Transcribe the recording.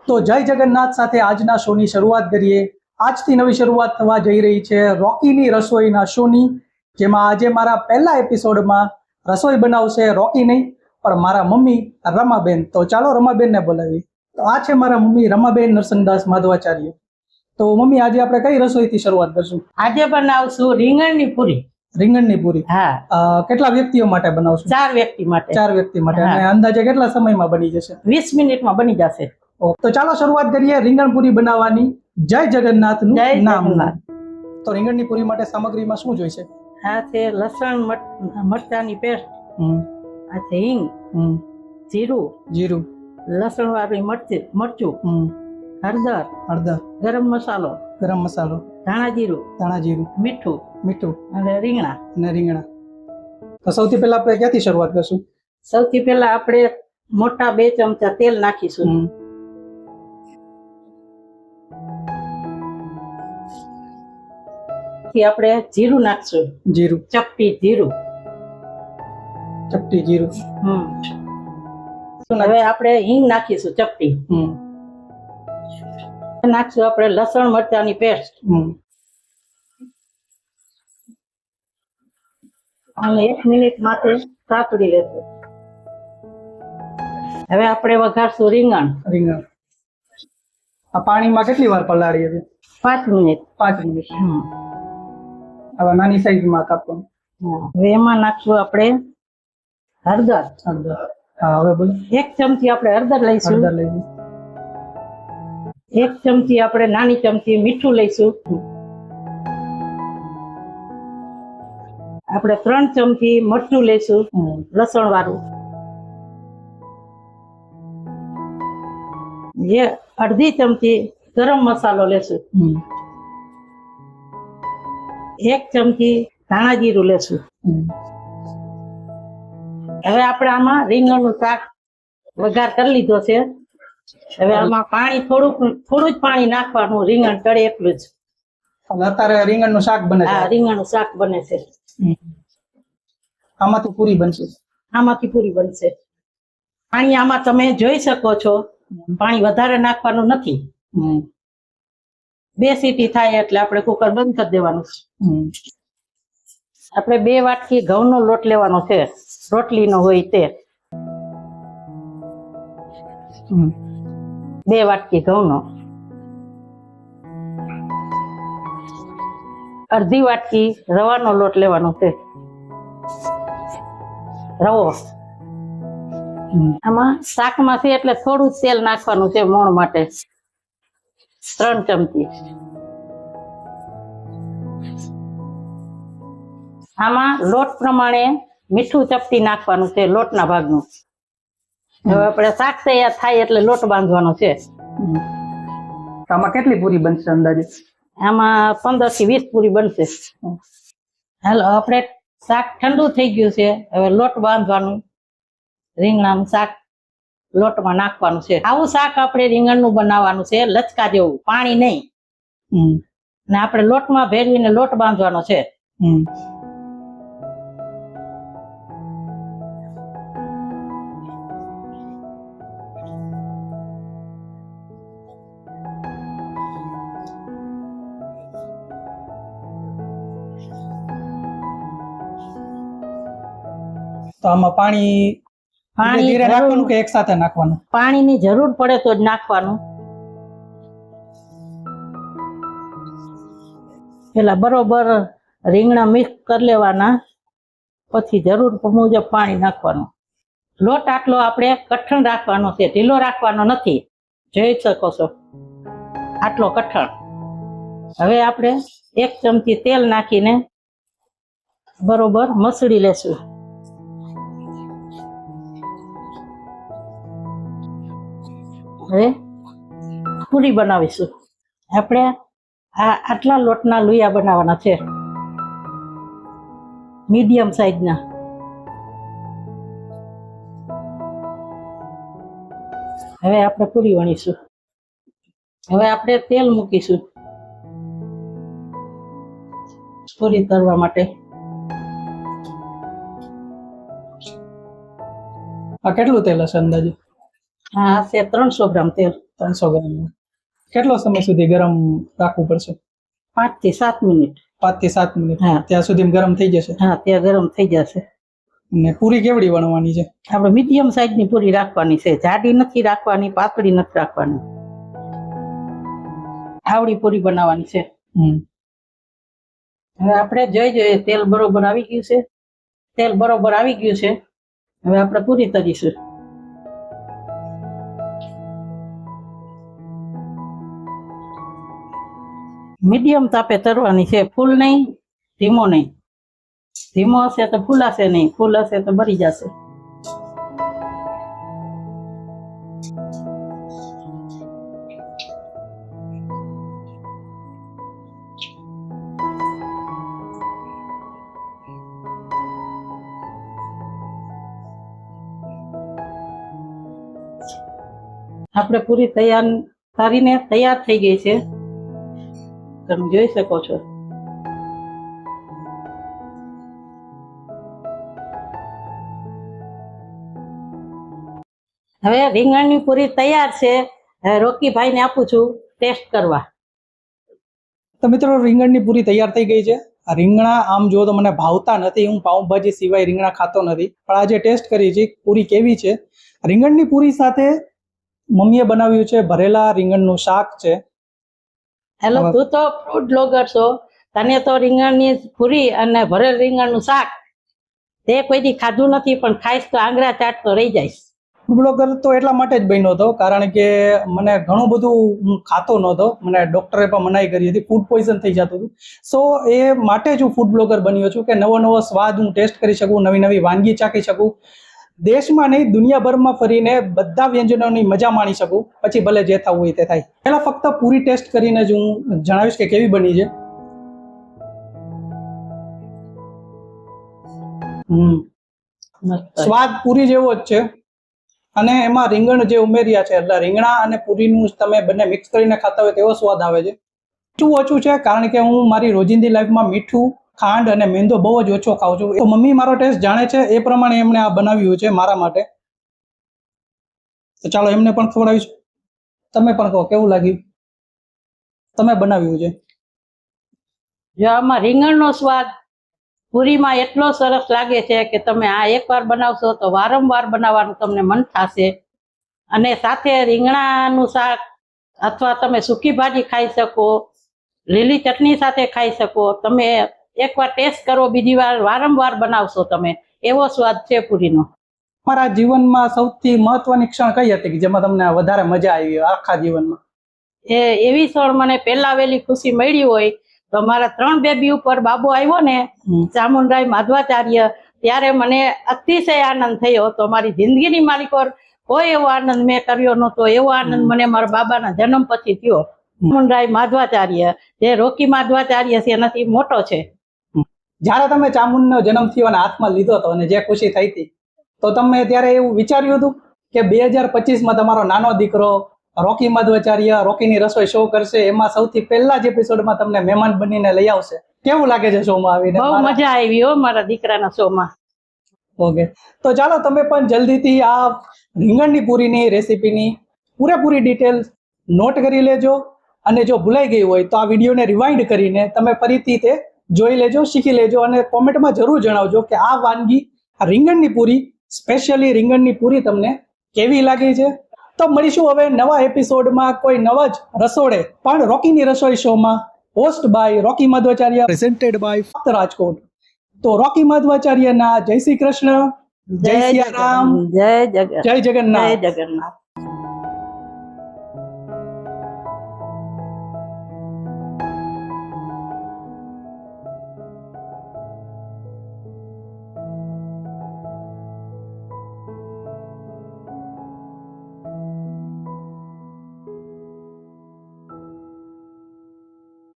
તો જય જગન્નાથ સાથે આજના શોની શરૂઆત કરીએ। આજથી નવી શરૂઆત થવા જઈ રહી છે રોકીની રસોઈના શોની, જેમાં આજે મારા પહેલા એપિસોડમાં રસોઈ બનાવશે રોકી નહીં પણ મારા મમ્મી રમાબેન। તો ચાલો રમાબેનને બોલાવી। તો આ છે મારા મમ્મી રમાબેન નરસિંહદાસ માધવાચાર્ય। તો મમ્મી આજે આપણે કઈ રસોઈથી શરૂઆત કરશું? આજે બનાવશું રીંગણની પૂરી। રીંગણની પૂરી? હા। કેટલા વ્યક્તિઓ માટે બનાવશું? 4 વ્યક્તિ માટે। 4 વ્યક્તિ માટે। અને અંદાજે કેટલા સમયમાં બની જશે? 20 મિનિટમાં બની જશે। તો ચાલો શરૂઆત કરીએ રીંગણ પૂરી બનાવવાની। જય જગન્નાથનું નામ। તો રીંગણની પૂરી માટે સામગ્રીમાં શું જોઈશે? આ છે લસણ મરચાની પેસ્ટ, આ છે હિંગ, જીરું, લસણ વાળી મરચું, હળદર, ગરમ મસાલો, ધાણા જીરું, મીઠું અને રીંગણા। તો સૌથી પહેલા આપણે ક્યાંથી શરૂઆત કરશું? સૌથી પહેલા આપણે મોટા 2 ચમચા તેલ નાખીશું। આપણે જીરું નાખશું। ચપટી જીરું। હવે આપણે હિંગ નાખીશું ચપટી। નાખશું આપણે લસણ મરચાની પેસ્ટ અને 1 મિનિટ માટે સાતળી લેશું। હવે આપણે વઘારશું રીંગણ। આ પાણીમાં કેટલી વાર પલાળીએ છીએ? 5 મિનિટ। હવે નાની સાઈઝમાં કાપવાનું। હવે એમાં નાખશું આપણે હળદર। હવે બોલો। 1 ચમચી આપણે હળદર લઈશું। 1 ચમચી આપણે નાની ચમચી મીઠું લઈશું। આપણે 3 ચમચી મરચું લઈશું લસણ વાળું। જે અડધી ચમચી ગરમ મસાલો લેશું। 1 ચમચી ધાણા જીરું લેશું। હવે આપણે આમાં રીંગણનું શાક વઘાર કરી લીધો છે। હવે આમાં પાણી થોડું જ પાણી નાખવાનું, રીંગણ તળે એટલું જ। અત્યારે રીંગણનું શાક બને છે? હા, રીંગણનું શાક બને છે। આમાંથી પૂરી બનશે? આમાંથી પૂરી બનશે। પાણી આમાં તમે જોઈ શકો છો, પાણી વધારે નાખવાનું નથી। 2 સીટી થાય એટલે આપણે કુકર બંધ કરી દેવાનું છે। આપણે 2 વાટકી ઘઉંનો લોટ લેવાનો છે, રોટલીનો હોય તે। 2 વાટકી ઘઉંનો, અડધી વાટકી રવાનો લોટ લેવાનો છે, રવો। આમાં શાકમાં છે એટલે થોડું તેલ નાખવાનું છે મોણ માટે, 3 ચમચી। આમાં લોટ પ્રમાણે મીઠું ચપટી નાખવાનું છે, લોટના ભાગનું। હવે આપણે શાક તૈયાર થાય એટલે લોટ બાંધવાનો છે। આમાં કેટલી પૂરી બનશે અંદાજે? આમાં 15 થી 20 પૂરી બનશે। હાલો, આપણે શાક ઠંડુ થઈ ગયું છે, હવે લોટ બાંધવાનું। રીંગણાનું શાક લોટમાં નાખવાનું છે। આવું શાક આપણે રીંગણનું બનાવવાનું છે, લચકા જેવું, પાણી નહીં। ને આપણે લોટમાં ભેળવીને લોટ બાંધવાનો છે। તો આમાં પાણી ધીરે નાખવાનું કે એક સાથે નાખવાનું? પાણીની જરૂર પડે તો જ નાખવાનું। પેલા બરોબર રીંગણા મિક્સ કરી લેવાના, પછી જરૂર મુજબ પાણી નાખવાનું। લોટ આટલો આપણે કઠણ રાખવાનો છે, ઢીલો રાખવાનો નથી, જોઈ શકો છો આટલો કઠણ। હવે આપણે 1 ચમચી તેલ નાખીને બરોબર મસળી લેશું। હવે પૂરી બનાવીશું। આપણે આટલા લોટના લુયા બનાવવાના છે, મીડિયમ સાઈઝના। હવે આપણે પૂરી વણીશું। હવે આપણે તેલ મૂકીશું પૂરી તળવા માટે। આ કેટલું તેલ હશે અંદાજે? હા છે 300 ગ્રામ તેલ। 300 ગ્રામ. કેટલો સમય સુધી ગરમ રાખવું પડશે? 5 થી 7 મિનિટ. 5 થી 7 મિનિટ. હા. ત્યાં સુધી ગરમ થઈ જશે. હા, ત્યાં ગરમ થઈ જશે. ને પૂરી કેવડી વણવાની છે? આપણે મીડિયમ સાઈઝની પૂરી રાખવાની છે, જાડી નથી રાખવાની, પાતળી નથી રાખવાની. આવડી પૂરી બનાવવાની છે. હવે આપણે જોઈએ તેલ બરોબર આવી ગયું છે. તેલ બરોબર આવી ગયું છે. હવે આપણે પૂરી તરીશું. મીડિયમ તાપે તરવાની છે, ફૂલ નહીં, ધીમો નહીં. ધીમો હશે તો ફૂલાશે નહીં, ફૂલ હશે તો બળી જશે. આપણે પૂરી તૈયાર થઈ ગઈ છે, તમે જોઈ શકો છો. હવે રીંગણની પૂરી તૈયાર છે. રોકીભાઈને આપું છું ટેસ્ટ કરવા. તો મિત્રો રીંગણની પૂરી તૈયાર થઈ ગઈ છે. આ રીંગણા આમ જો તો મને ભાવતા નથી, હું પાઉંભાજી સિવાય રીંગણા ખાતો નથી, પણ આજે ટેસ્ટ કરી છે પૂરી કેવી છે. રીંગણની પૂરી સાથે મમ્મીએ બનાવ્યું છે ભરેલા રીંગણનું શાક છે. હેલો, તું તો ફૂડ બ્લોગર છો, તને તો રીંગણની પૂરી અને ભરેલ રીંગણનું શાક તે કોઈ દી ખાધું નથી, પણ ખાઈશ તો આંગળા ચાટતો રહી જઈશ. ફૂડ બ્લોગર તો એટલા માટે જ બન્યો હતો કારણ કે મને ઘણું બધું હું ખાતો નહોતો, મને ડોક્ટરે પણ મનાઈ કરી હતી, ફૂડ પોઈઝન થઈ જતું હતું. સો એ માટે જ હું ફૂડ બ્લોગર બન્યો છું કે નવો નવો સ્વાદ હું ટેસ્ટ કરી શકું, નવી નવી વાનગી ચાખી શકું, દેશમાં નહીં દુનિયાભરમાં ફરીને બધા વ્યંજનોની મજા માણી શકું. પછી ભલે જે થવું હોય તે થાય. પહેલા ફક્ત પૂરી ટેસ્ટ કરીને જ હું જણાવીશ કે કેવી બની છે. સ્વાદ પૂરી જેવો જ છે અને એમાં રીંગણ જે ઉમેર્યા છે એટલે રીંગણા અને પૂરીનું તમે બંને મિક્સ કરીને ખાતા હોય તેવો સ્વાદ આવે છે. મીઠું ઓછું છે કારણ કે હું મારી રોજિંદી લાઈફમાં મીઠું, ખાંડ અને મેંદો બહુ જ ઓછો ખાઉં છું. તો મમ્મી મારો ટેસ્ટ જાણે છે એ પ્રમાણે એમણે આ બનાવ્યું છે મારા માટે. તો ચાલો એમને પણ ખવડાવીશું. તમે પણ કહો કેવું લાગ્યું, તમે બનાવ્યું છે. જો આમાં રીંગણનો સ્વાદ પૂરીમાં એટલો સરસ લાગે છે કે તમે આ એકવાર બનાવશો તો વારંવાર બનાવવાનું તમને મન થશે. અને સાથે રીંગણાનું શાક અથવા તમે સૂકી ભાજી ખાઈ શકો, લીલી ચટણી સાથે ખાઈ શકો. તમે એકવાર ટેસ્ટ કરો, બીજી વાર વારંવાર બનાવશો તમે, એવો સ્વાદ છે પૂરીનો. મારા જીવનમાં સૌથી મહત્વની ક્ષણ કઈ હતી કે જેમાં તમને વધારે મજા આવી આખા જીવનમાં? એવી ક્ષણ મને પહેલા વહેલી ખુશી મળી હોય તો મારા 3 બેબી ઉપર બાબો આવ્યો ને, ચામુંડરાય માધવાચાર્ય, ત્યારે મને અતિશય આનંદ થયો. તો મારી જિંદગીની મારી પર કોઈ એવો આનંદ મેં કર્યો નહોતો, એવો આનંદ મને મારા બાબાના જન્મ પછી થયો. ચામુંડરાય માધવાચાર્ય, જે રોકી માધવાચાર્ય છે એનાથી મોટો છે. જયારે તમે ચામુંડનો જન્મ થયો અને હાથમાં લીધો હતો અને જે ખુશી થઈ હતી, તો તમે ત્યારે એવું વિચાર્યું હતું કે 2025માં તમારો નાનો દીકરો રોકી માધવાચાર્ય રોકીની રસોઈ શો કરશે, એમાં સૌથી પહેલા જ એપિસોડમાં તમને મહેમાન બનીને લઈ આવશે? કેવું લાગે છે શોમાં આવીને? બહુ મજા આવી હો મારા દીકરાના શોમાં. ઓકે, તો ચાલો તમે પણ જલ્દીથી આ રીંગણની પૂરીની રેસીપીની પૂરેપૂરી ડિટેલ્સ નોટ કરી લેજો અને જો ભૂલાઈ ગઈ હોય તો આ વિડીયોને રિવાઇન્ડ કરીને તમે ફરીથી તે જોઈ લેજો, શીખી લેજો અને કોમેન્ટમાં જરૂર જણાવજો કે આ વાનગી, આ રીંગણની પૂરી, સ્પેશિયલી રીંગણની પૂરી તમને કેવી લાગી છે. તો મળીશું હવે નવા એપિસોડમાં કોઈ નવા જ રસોડે, પણ રોકીની રસોઈ શોમાં, host by Rocky Madhavacharya, presented by ફક્ત રાજકોટ. તો રોકી માધવાચાર્યના જય શ્રી કૃષ્ણ, જય સિયા રામ, જય જગન્નાથ. જય જગન્નાથ. જય જગન્નાથ.